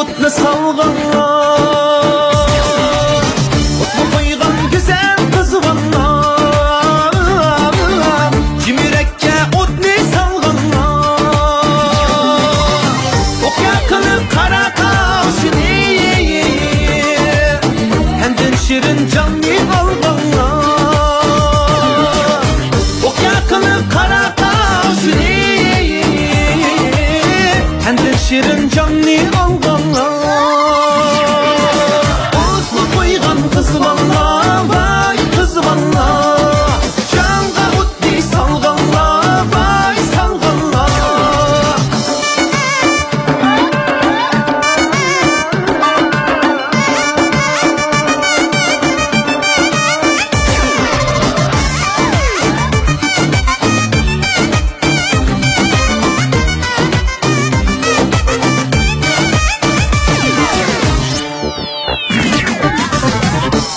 o'tni salganlar, o'tni qo'ygan güzel qizg'onlar, kim yurakka o'tni salganlar, o'qya qilib qara qoshini, hendin shirin jonni olganlar, o'qya qilib qara qoshini, hendin shirin jonni olganlar. O'sni qo'ygan qizg'onlar, vay qizg'onlar, jonga o'tni salganlar, vay salganlar.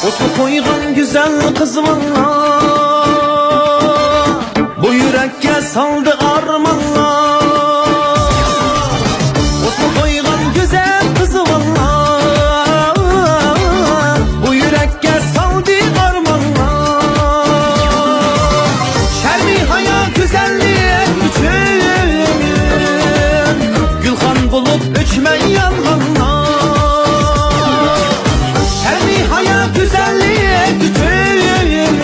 O'sni qo'ygan güzel qizg'onlar, bu yurakka soldi armonlar. O'sni qo'ygan güzel qizg'onlar, bu yurakka soldi armonlar. Sharmi hayot güzellik uchun gulxan bo'lib o'chmay yonganlar. Sharmi hayot güzellik uchun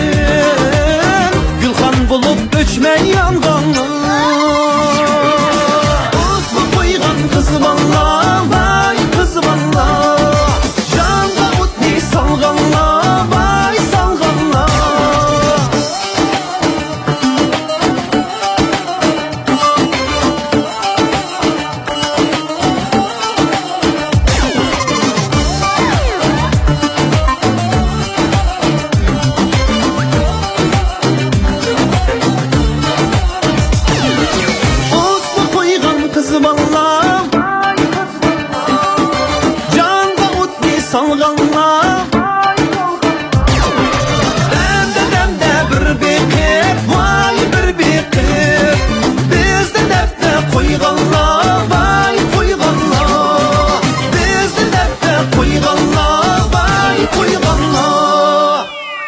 gulxan bo'lib o'chmay yonganlar.